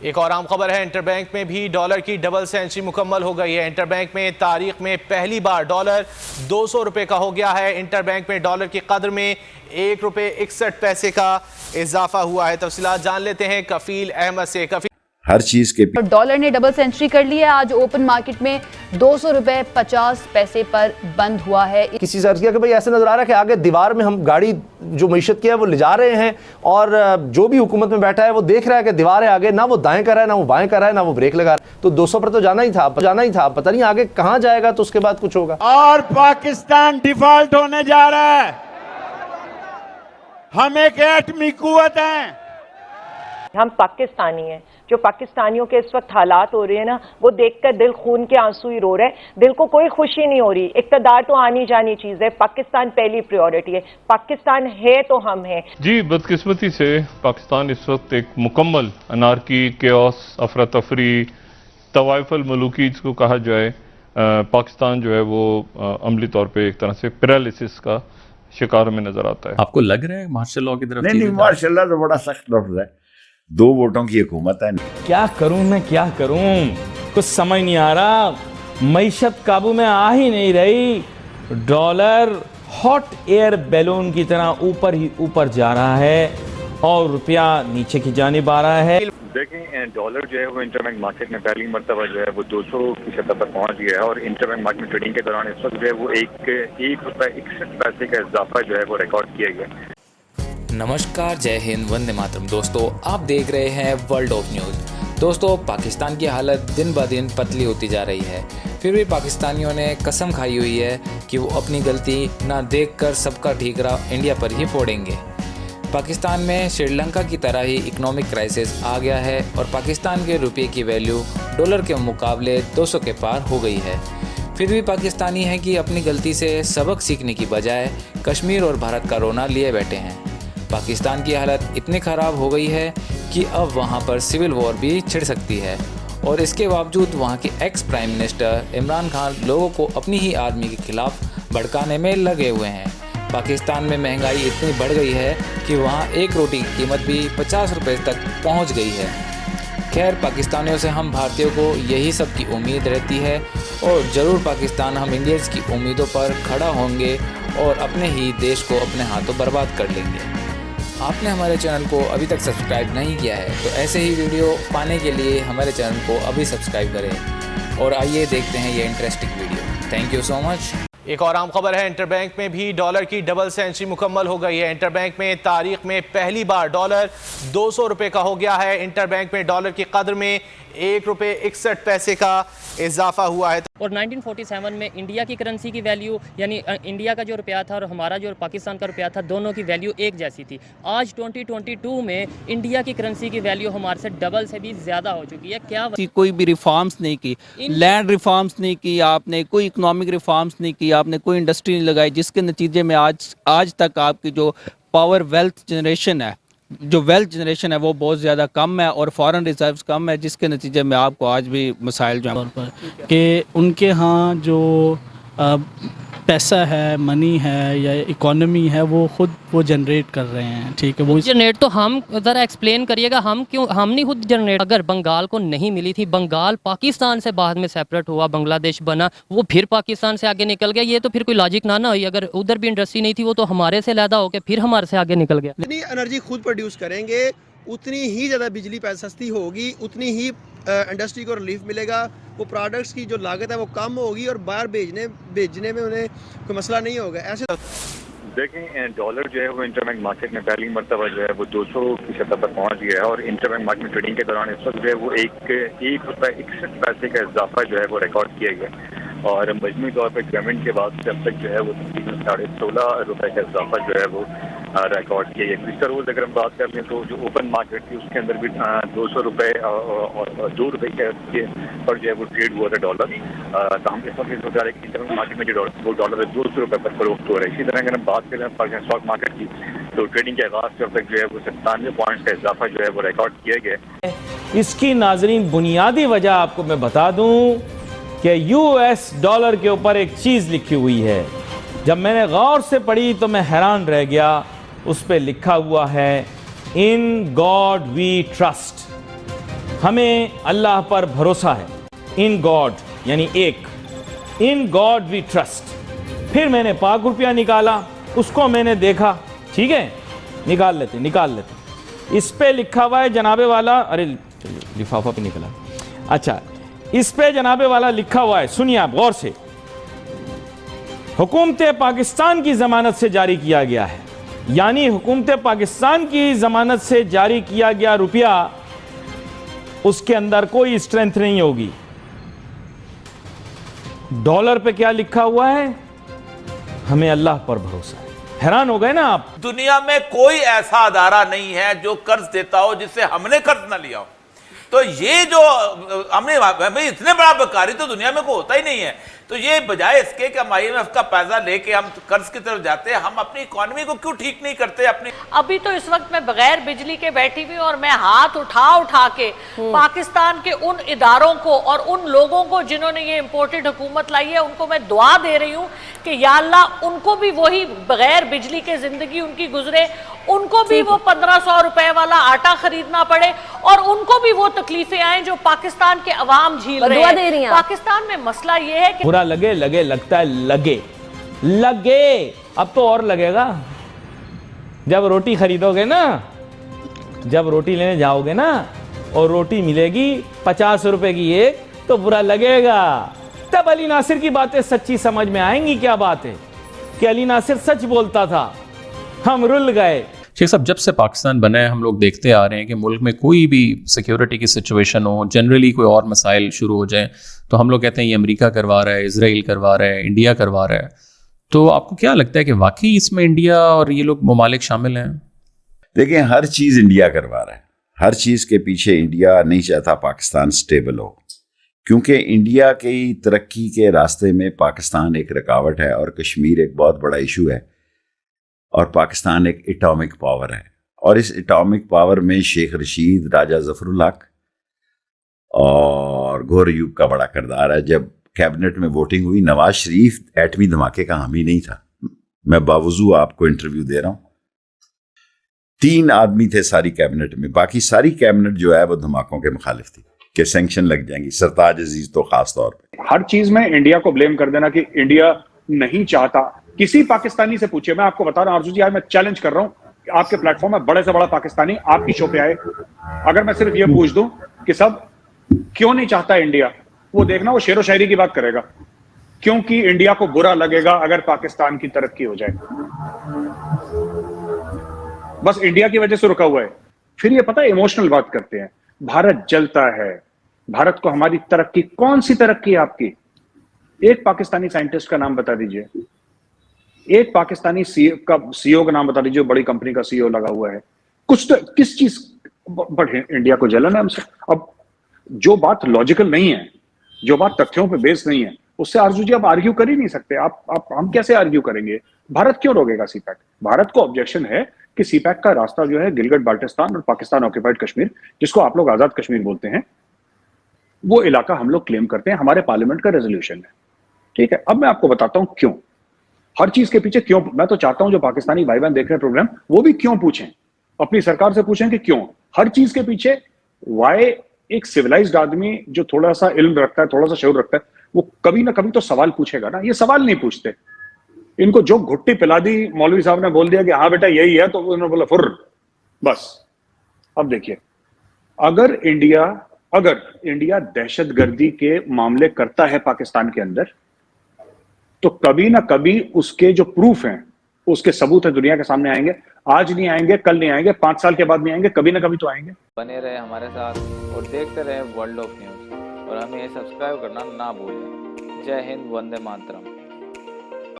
एक और आम खबर है, इंटरबैंक में भी डॉलर की डबल सेंचुरी मुकम्मल हो गई है। इंटरबैंक में तारीख में पहली बार डॉलर 200 रुपए का हो गया है। इंटरबैंक में डॉलर की कदर में 1 रुपए 61 पैसे का इजाफा हुआ है। तफसीलात जान लेते हैं कफील अहमद से। कफील, हर चीज के डॉलर ने डबल सेंचुरी कर ली है। आज ओपन मार्केट में 200 रुपए 50 पैसे पर बंद हुआ है। किसी से अर्ज किया कि भाई ऐसे नजर आ रहा है कि आगे दीवार में हम गाड़ी जो मईशत की है वो ले जा रहे हैं और जो भी हुकूमत में बैठा है वो देख रहा है कि दीवार है आगे, ना वो दाएं कर रहा है, ना वो बाएं कर रहा है, ना वो ब्रेक लगा रहा है। तो 200 पर तो जाना ही था, पता नहीं आगे कहां जाएगा, तो उसके बाद कुछ होगा। और पाकिस्तान डिफॉल्ट होने जा रहा है। हम एक एटमी कुव्वत हैं। हम पाकिस्तानी हैं। जो पाकिस्तानियों के इस वक्त हालात हो रहे हैं ना, वो देखकर दिल खून के आंसू ही रो रहे हैं। दिल को कोई खुशी नहीं हो रही। इक़्तिदार तो आनी जानी चीज है, पाकिस्तान पहली प्रायोरिटी है। पाकिस्तान है तो हम हैं। जी, बदकिस्मती से पाकिस्तान इस वक्त एक मुकम्मल अनारकी, केओस, अफरा तफरी, तवाइफल मलूकी जिसको कहा जाए, पाकिस्तान जो है वो अमली तौर पर एक तरह से पैरालिसिस का शिकार में नजर आता है। आपको लग रहा है मार्शल लॉ की तरफ? नहीं, मार्शल लॉ तो बड़ा सख्त लफ्ज है। 2 वोटों की हुकूमत है। क्या करूं मैं, क्या करूं, कुछ समझ नहीं आ रहा। मईशत काबू में आ ही नहीं रही। डॉलर हॉट एयर बैलून की तरह ऊपर ही ऊपर जा रहा है और रुपया नीचे की जानिब आ रहा है। देखें, डॉलर जो है वो इंटरबैंक मार्केट में पहली मरतबा जो है वो 200 की सतह पर पहुंच गया है और इंटरबैंक मार्केट में ट्रेडिंग के दौरान इस वक्त जो है वो 1 रुपए 61 पैसे का इजाफा जो है वो रिकॉर्ड किया गया। नमस्कार, जय हिंद, वंदे मातरम। दोस्तों, आप देख रहे हैं वर्ल्ड ऑफ न्यूज़। दोस्तों, पाकिस्तान की हालत दिन ब दिन पतली होती जा रही है। फिर भी पाकिस्तानियों ने कसम खाई हुई है कि वो अपनी गलती ना देखकर सबका ठीकरा इंडिया पर ही फोड़ेंगे। पाकिस्तान में श्रीलंका की तरह ही इकोनॉमिक क्राइसिस आ गया है और पाकिस्तान के रुपये की वैल्यू डॉलर के मुकाबले 200 के पार हो गई है। फिर भी पाकिस्तानी हैं कि अपनी गलती से सबक सीखने की बजाय कश्मीर और भारत का रोना लिए बैठे हैं। पाकिस्तान की हालत इतनी ख़राब हो गई है कि अब वहां पर सिविल वॉर भी छिड़ सकती है और इसके बावजूद वहां के ex prime minister Imran Khan लोगों को अपनी ही आर्मी के खिलाफ भड़काने में लगे हुए हैं। पाकिस्तान में महंगाई इतनी बढ़ गई है कि वहां एक रोटी की कीमत भी 50 रुपये तक पहुंच गई है। खैर, पाकिस्तानियों से हम भारतीयों को यही सब की उम्मीद रहती है और ज़रूर पाकिस्तान हम इंडियंस की उम्मीदों पर खड़ा होंगे और अपने ही देश को अपने हाथों बर्बाद कर लेंगे। आपने हमारे चैनल को अभी तक सब्सक्राइब नहीं किया है तो ऐसे ही वीडियो पाने के लिए हमारे चैनल को अभी सब्सक्राइब करें और आइए देखते हैं ये interesting video. Thank you so much. एक और आम खबर है, इंटरबैंक में भी डॉलर की डबल सेंचुरी मुकम्मल हो गई है। इंटरबैंक में तारीख में पहली बार डॉलर 200 रुपए का हो गया है। इंटरबैंक में डॉलर की कदर में 1 रुपए 61 पैसे का इजाफा हुआ है। और 1947 में इंडिया की करेंसी की वैल्यू, यानी इंडिया का जो रुपया था और हमारा जो पाकिस्तान का रुपया था, दोनों की वैल्यू एक जैसी थी। आज 2022 में इंडिया की करेंसी की वैल्यू हमारे से डबल से भी ज़्यादा हो चुकी है। क्या कोई भी रिफॉर्म्स नहीं की, लैंड रिफॉर्म्स नहीं की आपने, कोई इकोनॉमिक रिफॉर्म्स नहीं की आपने, कोई इंडस्ट्री नहीं लगाई, जिसके नतीजे में आज तक आपकी जो पावर वेल्थ जनरेशन है, जो वेल्थ जनरेशन है वो बहुत ज़्यादा कम है और फॉरेन रिजर्व्स कम है, जिसके नतीजे में आपको आज भी मसाइल जो हैं कि उनके यहाँ जो पैसा है, मनी है या इकोनॉमी है वो खुद वो जनरेट कर रहे हैं। ठीक है, वो जनरेट तो हम ज़रा एक्सप्लेन करिएगा, हम क्यों, हम नहीं खुद जनरेट। अगर बंगाल को नहीं मिली थी, बंगाल पाकिस्तान से बाद में सेपरेट हुआ, बांग्लादेश बना, वो फिर पाकिस्तान से आगे निकल गया, ये तो फिर कोई लॉजिक ना हुई। अगर उधर भी इंडस्ट्री नहीं थी, वो तो हमारे से लैदा होकर फिर हमारे से आगे निकल गया। जितनी एनर्जी खुद प्रोड्यूस करेंगे उतनी ही ज़्यादा बिजली सस्ती होगी, उतनी ही इंडस्ट्री को रिलीफ मिलेगा, वो प्रोडक्ट्स की जो लागत है वो कम होगी और बाहर भेजने में उन्हें कोई मसला नहीं होगा। ऐसे देखें, डॉलर जो है वो इंटरबैंक मार्केट में पहली मरतबा जो है वो 200 की सतह पर पहुंच गया है और इंटरबैंक मार्केट में ट्रेडिंग के दौरान इस वक्त जो है वो 1 रुपए 61 पैसे का इजाफा जो है वो रिकॉर्ड किया गया और मजमूई तौर पर पेमेंट के बाद से अब तक जो है वो तकरीबन 16.5 रुपए का इजाफा जो है वो रिकॉर्ड किया गया। पिछले रोज अगर हम बात कर लें तो जो ओपन मार्केट थी उसके अंदर भी 200 रुपए और 2 रुपए के पर जो है वो ट्रेड हुआ था डॉलर। तो हम इस वक्त इंटरनेशनल मार्केट में जो वो डॉलर 200 रुपए पर फरोख्त हो रहा है। इसी तरह अगर हम बात करें पाकिस्तान स्टॉक मार्केट की तो ट्रेडिंग के आगाज से अब तक जो है वो 97 पॉइंट्स का इजाफा जो है वो रिकॉर्ड किया गया। इसकी नाजरीन बुनियादी वजह आपको मैं बता दूं कि यूएस डॉलर के ऊपर एक चीज लिखी हुई है। जब मैंने गौर से पढ़ी तो मैं हैरान रह गया। उस पर लिखा हुआ है, इन गॉड वी ट्रस्ट। हमें अल्लाह पर भरोसा है, इन गॉड यानी एक, इन गॉड वी ट्रस्ट। फिर मैंने पाक रुपया निकाला, उसको मैंने देखा, ठीक है, निकाल लेते। इस पे लिखा हुआ है जनाबे वाला, अरे लिफाफा पे निकला, अच्छा, इस पे जनाबे वाला लिखा हुआ है, सुनिए आप गौर से, हुकूमत पाकिस्तान की जमानत से जारी किया गया है, यानी हुकूमत पाकिस्तान की जमानत से जारी किया गया रुपया, उसके अंदर कोई स्ट्रेंथ नहीं होगी। डॉलर पे क्या लिखा हुआ है? हमें अल्लाह पर भरोसा है। हैरान हो गए ना आप? दुनिया में कोई ऐसा अदारा नहीं है जो कर्ज देता हो जिससे हमने कर्ज ना लिया हो। तो ये जो हमने इतने बड़ा बेकारी तो दुनिया में कोई होता ही नहीं है। तो ये बजाय इसके कि हम IMF का पैसा लेके हम कर्ज की तरफ जाते हैं, हम अपनी इकोनॉमी को क्यों ठीक नहीं करते अपनी? अभी तो इस वक्त मैं बगैर बिजली के बैठी हुई और मैं हाथ उठा के पाकिस्तान के उन इदारों को और उन लोगों को जिन्होंने ये इम्पोर्टेड हुकूमत लाई है, उनको मैं दुआ दे रही हूँ कि या अल्लाह उनको भी वही बगैर बिजली के जिंदगी उनकी गुजरे, उनको भी वो 1500 रुपए वाला आटा खरीदना पड़े और उनको भी वो तकलीफें आए जो पाकिस्तान के अवाम झेल रहे हैं। पाकिस्तान में मसला ये है कि बुरा लगे लगता है, लगे अब तो और लगेगा। जब रोटी खरीदोगे ना, जब रोटी लेने जाओगे ना और रोटी मिलेगी 50 रुपए की एक, तो बुरा लगेगा। तब अली नासिर की बातें सच्ची समझ में आएंगी। क्या बात है कि अली नासिर सच बोलता था, हम रुल गए। शेख साहब, जब से पाकिस्तान बना है हम लोग देखते आ रहे हैं कि मुल्क में कोई भी सिक्योरिटी की सिचुएशन हो, जनरली कोई और मसाइल शुरू हो जाए तो हम लोग कहते हैं ये अमेरिका करवा रहा है, इजराइल करवा रहा है, इंडिया करवा रहा है। तो आपको क्या लगता है कि वाकई इसमें इंडिया और ये लोग ममालिक शामिल हैं? देखिए, हर चीज़ इंडिया करवा रहा है। हर चीज़ के पीछे इंडिया नहीं चाहता पाकिस्तान स्टेबल हो, क्योंकि इंडिया की तरक्की के रास्ते में पाकिस्तान एक रुकावट है और कश्मीर एक बहुत बड़ा इशू है और पाकिस्तान एक एटॉमिक पावर है। और इस एटॉमिक पावर में शेख रशीद, राजा जफरुल हक और गौहर अयूब का बड़ा किरदार है। जब कैबिनेट में वोटिंग हुई, नवाज शरीफ एटमी धमाके का हामी नहीं था। मैं बावजूद आपको इंटरव्यू दे रहा हूं, 3 आदमी थे सारी कैबिनेट में, बाकी सारी कैबिनेट जो है वो धमाकों के मुखालिफ थी कि सैंक्शन लग जाएंगी, सरताज अजीज तो खास तौर पे। हर चीज में इंडिया को ब्लेम कर देना कि इंडिया नहीं चाहता। किसी पाकिस्तानी से पूछिए, मैं आपको बता रहा हूं आरजू जी, आज मैं चैलेंज कर रहा हूं, आपके प्लेटफॉर्म में बड़े से बड़ा पाकिस्तानी आपकी शो पे आए, अगर मैं सिर्फ ये पूछ दूं कि सब क्यों नहीं चाहता इंडिया, वो देखना वो शेरो शायरी की बात करेगा, क्योंकि इंडिया को बुरा लगेगा अगर पाकिस्तान की तरक्की हो जाए। बस इंडिया की वजह से रुका हुआ है। फिर ये पता है इमोशनल बात करते हैं, भारत जलता है, भारत को हमारी तरक्की, कौन सी तरक्की है आपकी? एक पाकिस्तानी साइंटिस्ट का नाम बता दीजिए, एक पाकिस्तानी सीईओ का नाम बता दीजिए, बड़ी कंपनी का सीईओ लगा हुआ है। कुछ तो किस चीज, बट इंडिया को जलन है हमसे। अब जो बात लॉजिकल नहीं है, जो बात तथ्यों पे बेस नहीं है, उससे आरजू जी आप आर्ग्यू कर ही नहीं सकते। आप हम कैसे आर्ग्यू करेंगे? भारत क्यों रोकेगा सीपैक? भारत को ऑब्जेक्शन है कि सीपैक का रास्ता जो है गिलगित बाल्टिस्तान और पाकिस्तान ऑक्यूपाइड कश्मीर, जिसको आप लोग आजाद कश्मीर बोलते हैं, वो इलाका हम लोग क्लेम करते हैं, हमारे पार्लियामेंट का रेजोल्यूशन है, ठीक है। अब मैं आपको बताता हूं क्यों, हर चीज के पीछे क्यों। मैं तो चाहता हूं जो पाकिस्तानी भाई बहन देख रहे हैं प्रोग्राम, वो भी क्यों पूछें, अपनी सरकार से पूछें कि क्यों। हर चीज के पीछे वाई एक सिविलाइज्ड आदमी जो थोड़ा सा इल्म रखता है, थोड़ा सा शऊर रखता है, वो कभी ना कभी तो सवाल पूछेगा ना। ये सवाल नहीं पूछते, इनको जो घुट्टी पिला दी, मौलवी साहब ने बोल दिया कि हाँ बेटा यही है, तो उन्होंने बोला फुर्र, बस। अब देखिए, अगर इंडिया दहशतगर्दी के मामले करता है पाकिस्तान के अंदर, तो कभी ना कभी उसके जो प्रूफ हैं, उसके सबूत है, दुनिया के सामने आएंगे। आज नहीं आएंगे, कल नहीं आएंगे, 5 साल के बाद नहीं आएंगे, कभी ना कभी तो आएंगे। बने रहे हमारे साथ और देखते रहे वर्ल्ड ऑफ न्यूज़, और हमें सब्सक्राइब करना ना भूलें। जय हिंद, वंदे मातरम।